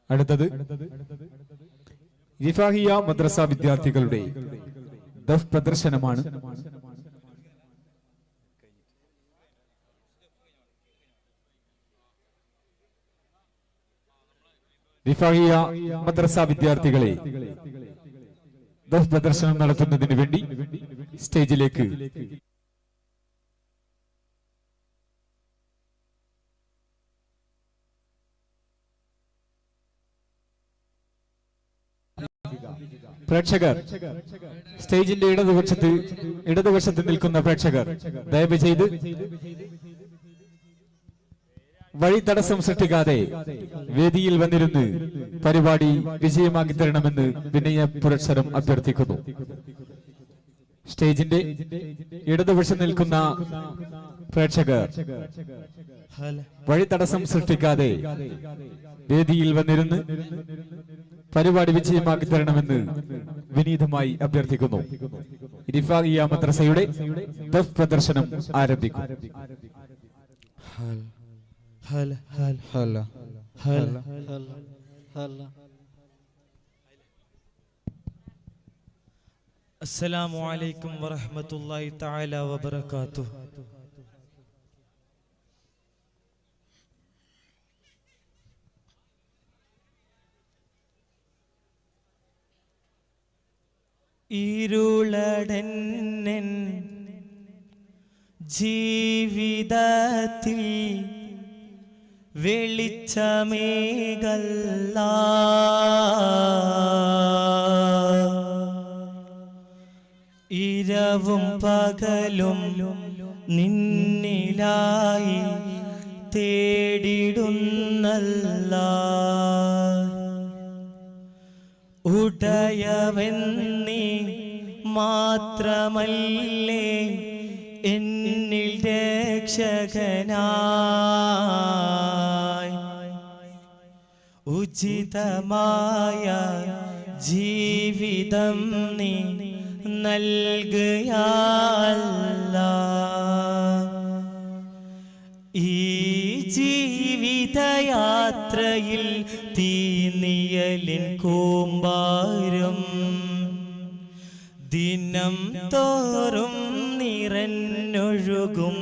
അടുത്തത് റിഫാഹിയ മദ്രസ വിദ്യാർത്ഥികളുടെ ദഫ് പ്രദർശനമാണ്. റിഫാഹിയ മദ്രസ വിദ്യാർത്ഥികളെ ദഫ് പ്രദർശനം നടത്തുന്നതിന് വേണ്ടി സ്റ്റേജിലേക്ക് പ്രേക്ഷകർ, സ്റ്റേജിന്റെ ഇടതുവശത്ത് നിൽക്കുന്ന പ്രേക്ഷകർ ദയവ് ചെയ്ത് വഴി തടസ്സം സൃഷ്ടിക്കാതെ വേദിയിൽ വന്നിരുന്ന് പരിപാടി വിജയമാക്കി തരണമെന്ന് വിനയപുരസ്സരം അഭ്യർത്ഥിക്കുന്നു. സ്റ്റേജിന്റെ ഇടതുവശം നിൽക്കുന്ന പ്രേക്ഷകർ വഴി തടസ്സം സൃഷ്ടിക്കാതെ വേദിയിൽ വന്നിരുന്ന് പരിപാടി വിജയമാക്കി തരണമെന്ന് വിനീതമായി അഭ്യർത്ഥിക്കുന്നു. റിഫാഹിയ മദ്രസയുടെ ദഫ് പ്രദർശനം ആരംഭിക്കും. അസ്സലാമു അലൈക്കും വറഹ്മത്തുള്ളാഹി തആല വബറകാതുഹു. ഇരുളടന്നൻ ജീവിതത്തിൽ വെളിച്ചമേകല്ല, ഇരവും പകലും നിന്നിലായി തേടിടുന്നല്ല, ഉടയവെന്നീ മാത്രമല്ലേ എന്നിൽ രക്ഷകനായി, ഉചിതമായ ജീവിതം നീ നൽകുകയല്ലാഹ്. ഈ ജീവിതയാത്രയിൽ തീനിയലിൻ കൂമ്പാരം ദിനം തോറും നിറഞ്ഞൊഴുകും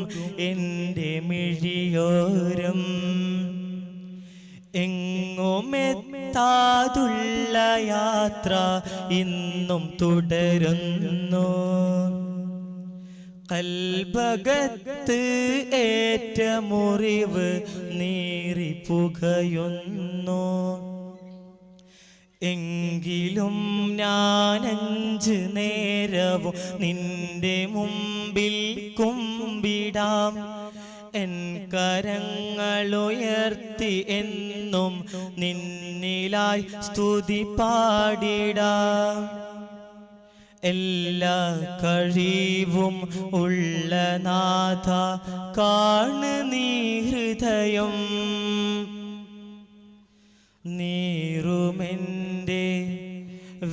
എൻ്റെ മിഴിയോരം, എങ്ങുമെത്താതുള്ള യാത്ര ഇന്നും തുടരുന്നു, കൽബകത്ത് ഏറ്റ മുറിവ് നീറിപ്പുകയുന്നു. എങ്കിലും ഞാനഞ്ച് നേരവും നിന്റെ മുമ്പിൽ കുമ്പിടാം, എൻ കരങ്ങളുയർത്തി എന്നും നിന്നിലായി സ്തുതി പാടിടാം. എല്ലാ കഴിവും ഉള്ള നാഥ കാണു നീ ഹൃദയം, നീറുമെൻ്റെ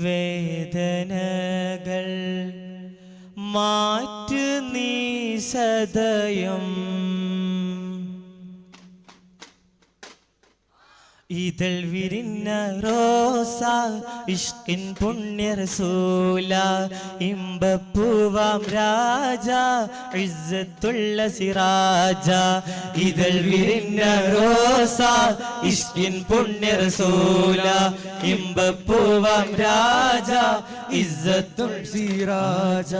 വേദനകൾ മാറ്റു നീ സദയം. ഇതൾ വിരിഞ്ഞ റോസ ഇഷ്കിൻ പുണ്യ റസൂല, ഇമ്പപ്പൂവാം രാജ ഇസ്സത്തുള്ള സിറാജ. ഇതൾ വിരിഞ്ഞ റോസ ഇഷ്കിൻ പുണ്യ റസൂല, ഇമ്പപ്പൂവാം രാജ ഇസ്സത്തുൽ സിറാജ.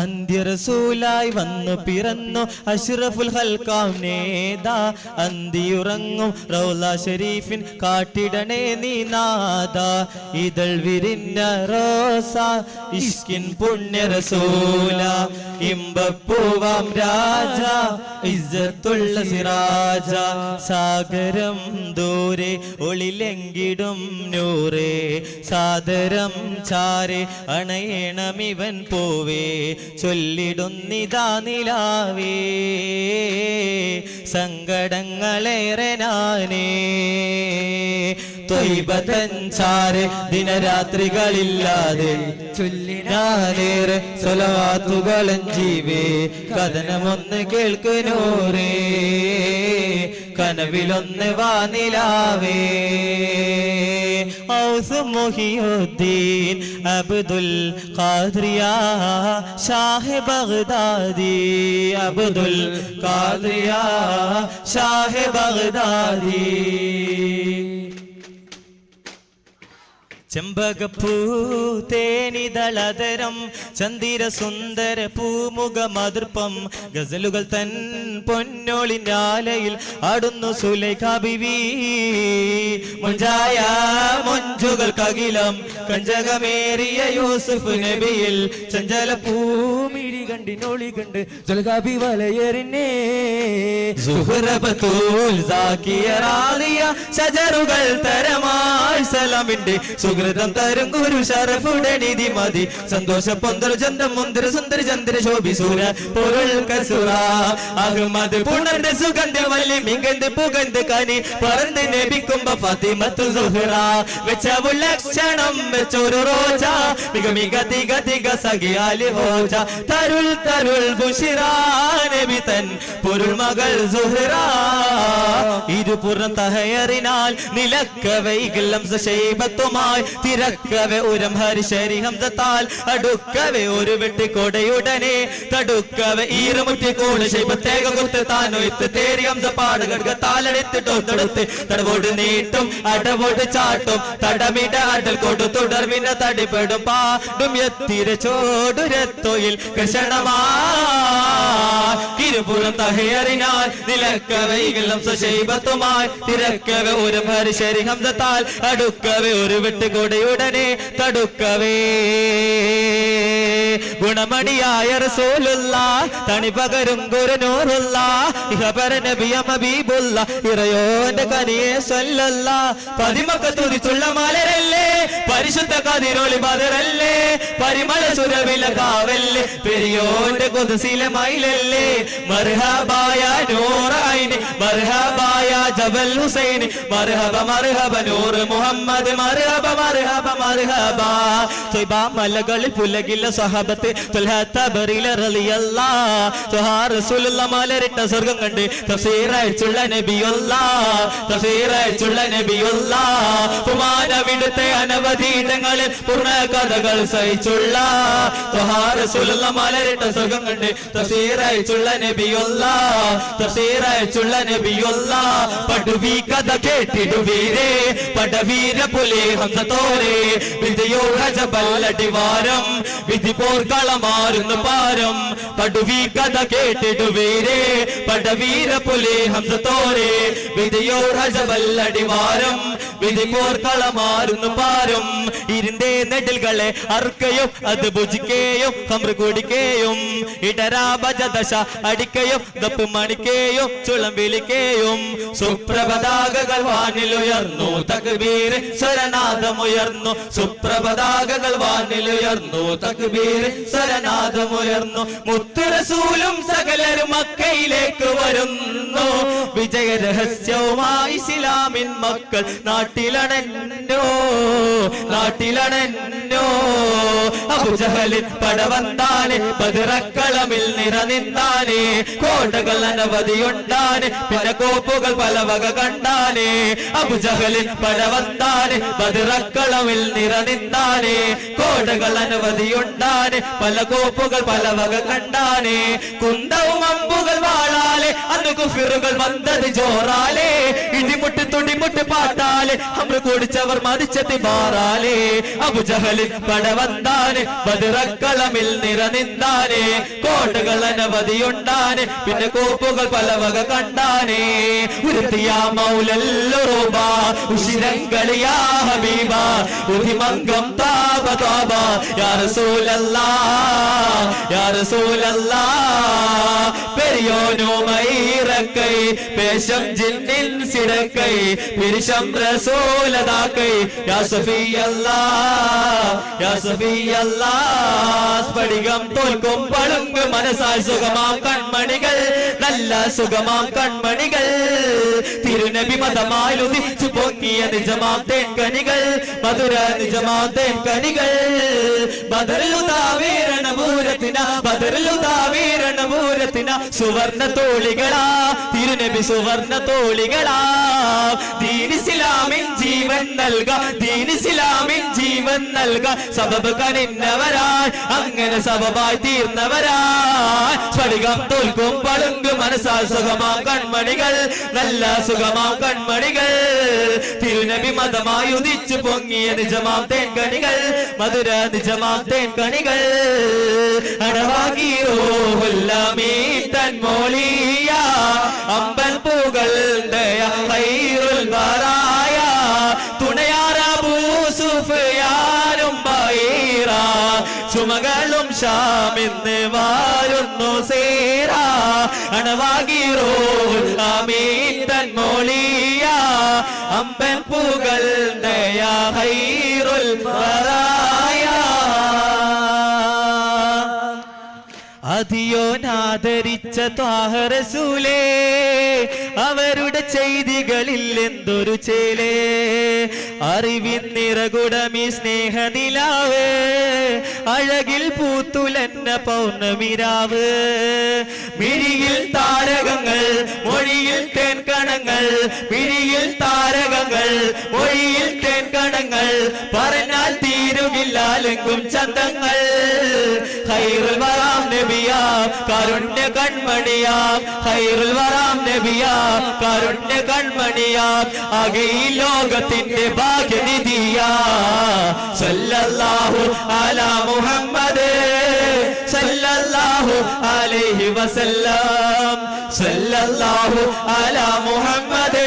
അന്ത്യ റസൂലായി വന്നു പിറന്നു അഷ്റഫുൽ ഖൽഖാം നേതാ, അന്തിയുറങ്ങും റൗള ശരീഫിൻ കാട്ടിടണേ നീ നാദ. ഇതൾ വിരിഞ്ഞ റോസ ഇഷ്കിൻ പുണ്യ റസൂല, ഇമ്പപ്പൂവാം രാജ ഇസ്സത്തുള്ള സിറാജ. സാഗരം ദൂരെ ഒളിലെങ്കിടും നൂറേ, സാദരം ചാരെ അണയണമിവൻ പോവേ, ചൊല്ലിടുന്നിതാ നിലാവേ സങ്കടങ്ങളേറെ നാനേ. ത്വയ്ബതൻചാരെ ദിനരാത്രികളില്ലാതെ ചൊല്ലിനാലേറെ സ്വലവാത്തുകളൻ ജീവേ, കഥനമൊന്ന് കേൾക്കുന്നൂരേ, കനവിലൊന്ന് വാനിലാവേ. ഔസ് മുഹിയുദ്ദീൻ അബ്ദുൽ ഖാദിറിയ ഷാഹ് ബഗ്ദാദി അബ്ദുൽ ഖാദിറിയ ഷാഹ് ബഗ്ദാദി ചെമ്പകപ്പൂ തേനിതളതരം ചന്ദിര സുന്ദര പൂമുഖ മധുർപ്പം ഗസലുകൾ തൻ പൊന്നോളിനാലയിൽ ആടുന്നു സുലൈഖ ബിവി മുഞ്ചായ മുഞ്ചുകൾക്കകിലം കഞ്ചകമേറിയ യൂസുഫ് നബിയിൽ ചഞ്ചല പൂമിഴി കണ്ടിനൊളി കണ്ട് സുലൈഖ വലയെറിഞ്ഞേ സുഹ്റബത്തുൽ സാക്കിയ റാദിയ ശജറുകൾ തരമായി സലാമിന്റെ സുഹൃതം തരും ഗുരു ശരഫുടെ നിധി മതി സന്തോഷ പൊന്തൽ ചന്തം മുന്തിര സുന്ദര ചന്ദ്ര ശോഭി സൂര പൊരുൾ കസുറ അഹമ്മദ് പുണർന്ന സുഗന്ധ വല്ലി മികന്ത് പുകന്ത് കനി പറന്ന് നബിക്കുമ്പ ഫാത്തിമത്തു സുഹ്റ വെച്ചവു ലക്ഷണം വെച്ചൊരു റോജ മിക മിക തിക തിക സഖിയാലി ഹോജ തരുൾ തരുൾ ബുഷിറ നബി തൻ പൊരുൾ മകൾ സുഹ്റ ഇരുപുറം തഹയറിനാൽ നിലക്കവൈകലം സശൈബത്തുമായി തിരക്കവെ ഉരം ഹരിശരി ഹംസത്താൽ അടുക്കവെ ഒരു വെട്ടിക്കോടയുടനെ തടുക്കവെ ഈറുമുറ്റിക്കോട് ശൈബത്തേക കുത്ത് താനൊയ്ത്ത് തേരി ഹംസ പാടുകത്താലെടുത്തിട്ടൊന്നെടുത്ത് തടവോട് നീട്ടും അടവോട് ചാട്ടും തടമിട അടൽ കൊടു തുടർവിന തടിപ്പെടും പാടും എത്തിര ചോടുരത്തൊയിൽ കൃഷണമാ ഇരുപുറം തഹയറിനാൽ നിലക്കവൈകലം സശൈബത്തുമായി തിരക്കവെ ഒരു ഹരിശരി ഹംസത്താൽ അടുക്കവെ ഒരു വെട്ടുകൊടയുടനെ തടുക്കവേ ഗുണമണിയായ റസൂലുള്ള തണി പകരും ഗുരുനൂറുള്ള ഇഹപര നബിയ ഹബീബുള്ള ഇറയോന്റെ കനിയെ സല്ലല്ല പതിമക്ക തുതിച്ചുള്ള മലരല്ലേ പരിശുദ്ധ കതിരൊളി ബദറല്ലേ പരിമള സുരവില കാവല്ലേ പെരിയോന്റെ കൊതുസിലെ മയിലല്ലേ മർഹബായ നൂറൈനി മർഹബായ ജബൽ ഹുസൈനി മർഹബ മർഹബ നൂർ മുഹമ്മദ് മർഹബ മർഹബ മർഹബ ത്വയ്ബ മലകളിൽ പുലകില്ല സ്വഹബത്ത് തുൽഹ തബറില റളിയല്ലാഹ് ത്വഹാ റസൂലുള്ളാഹ് മലരിട്ട സ്വർഗ്ഗം കണ്ട് തഫ്സീറയച്ചുള്ള നബിയുള്ളാഹ് പുമാനവിടുത്തെ അനവധി ഇടങ്ങളിൽ പൂർണ്ണ കഥകൾ സഹിച്ചുള്ള ത്വഹാ റസൂലുള്ളാഹ് മലരിട്ട സ്വർഗ്ഗം കണ്ട് തഫ്സീറയച്ചുള്ള നബിയുള്ളാഹ് പടുവി കഥ കേട്ടിടുവീരേ പടവീര പുലി ഹംസത്തോരെ വിധിയോ ഹജബല്ലടിവാരം വിധി പോർക്കളമാറുന്നു പാരം പടുവി കഥ കേട്ടിടുവീരേ പടവീര പുലി ഹംസത്തോരെ വിധിയോ ഹജബല്ലടിവാരം വിധി പോർക്കളമാറുന്നു പാരം ഇരുന്തേ നെടിൽകളെ അർക്കയും അത് ഭുജിക്കുകയും ഹമ്ര കുടിക്കുകയും ഇടരാഭജദശ അടിക്കയും ദപ്പ് മണിക്കുകയും ചുളം വിളിക്കുകയും സുപ്രപതാകകൾ വാനിലുയർന്നു തക്ബീർ സ്വരനാദമുയർന്നു സുപ്രപതാകകൾ വാനിലുയർന്നു തക്ബീർ സ്വരനാദമുയർന്നു മുത്ത് റസൂലും സകലരും മക്കയിലേക്ക് വരുന്നു വിജയ രഹസ്യവുമായി ഇസ്ലാമിൻ മക്കൾ നാട്ടിലണന്നോ അബൂജഹലിൻ പടവന്താനെ ബദറക്കളമിൽ നിറനിന്താനെ കോട്ടകൾ അനവധിയുണ്ടാനെ പിന്നെ കോപ്പുകൾ പല വക കണ്ടാനെ അബൂജഹലിൻ പടവന്താനെ ബദറക്കളമിൽ നിറനിന്താനെ കോട്ടകൾ അനവധിയുണ്ടാനെ പല കോപ്പുകൾ പല വക കണ്ടാനെ കുന്തവും അമ്പുകൾ വാളാലെ അന്ന് കുഫിറുകൾ വന്നത് ജോറാലെ ഇടിമുട്ട് തുടിമുട്ട് പാട്ടാലെ ഹമ്ര കുടിച്ചവർ മതിച്ചെത്തി മാറാലെ അബൂജഹലിൻ പടവന്താനെ ബദറക്കളമിൽ നിറനിന്താനെ കോട്ടകൾ അനവധിയുണ്ടാനെ പിന്നെ കോപ്പുകൾ പല വക കണ്ടാനെ ഉരുത്തിയാ മൗലല്ലുറൂബ ഉശിരങ്കളിയാ ഹബീബ ഉദിമംഗം താബ താബ യാ റസൂലല്ലാഹ് പെരിയോനോ മൈറക്കൈ പേശം ജിന്നിൻ സിടക്കൈ പിരിശം റസൂലദാക്കൈ യാ സഫിയല്ലാഹ് സ്ഫടികം തോൽക്കും പളുങ്ക് മനസ്സാൽ സുഖമാം കൺമണികൾ നല്ല സുഖമാം കൺമണികൾ തിരുനബി മതമാലുദിച്ചു പൊങ്ങിയ നിജമാം തേൻകനികൾ മധുര നിജമാം തേൻകനികൾ ബദറുതാവീരണപൂരത്തിന സുവർണ തോളികളാ തിരുനബി സുവർണ തോളികളാ ദീനിസ്ലാമിൻ ജീവൻ നൽക ദീനിസ്ലാമിൻ ജീവൻ നൽക സബബ് കനിന്നവരായി അങ്ങനെ സബബായി തീർന്നവരായി സ്ഫടികം തോൽക്കും പളുങ്ക് മനസ്സാൽ സുഖമാം കൺമണികൾ നല്ല സുഖമാം കൺമണികൾ തിരുനബി മതമായി ഉദിച്ചു പൊങ്ങിയ നിജമാം തേൻകണികൾ മധുര നിജമാം തേൻകണികൾ അടവാകിയോ തൻമോളിയ അമ്പൻ പൂകൾ ഖൈറുൽ ബറായ തുണയാർ അബൂ സുഫ്യാനും ബൈറ ചുമകളും ഷാമിന്ന് വാരുന്നു സേറ അണവാകിറോ ആമീൻ തൻമോളിയ അമ്പൻ പൂകൾ ദയാ ഖൈറുൽ ബറായ അതിയോനാദരിച്ച ത്വാഹ റസൂലേ അവരുടെ ചെയ്തികളിൽ എന്തൊരു ചേലേ അറിവിൻ നിറകുടമി സ്നേഹനിലാവ് അഴകിൽ പൂത്തുലന്ന പൗർണമിരാവ് മിഴിയിൽ താരകങ്ങൾ മൊഴിയിൽ തേൻകണങ്ങൾ മിഴിയിൽ താരകങ്ങൾ മൊഴിയിൽ തേൻകണങ്ങൾ പറഞ്ഞാൽ തീരുകില്ലാലെങ്കും ചന്തങ്ങൾ ഖൈറുൽ വറാം നബിയാ കാരുണ്യ കൺമണിയാ ഖൈറുൽ വറാം നബിയാ കാരുണ്യ കൺമണിയാ ആകെ ഈ ലോകത്തിന്റെ ഭാഗ്യനിധിയാ സല്ലല്ലാഹു അലാ മുഹമ്മദ് സല്ലല്ലാഹു അലൈഹി വസല്ലം സല്ലല്ലാഹു അലാ മുഹമ്മദ്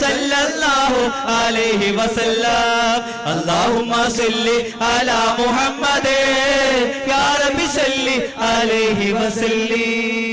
സല്ലല്ലാഹു അലൈഹി വസല്ലം അല്ലാഹുമ്മ സല്ലി അലാ മുഹമ്മദ് യാ റബ്ബി സല്ലി അലൈഹി വസല്ലം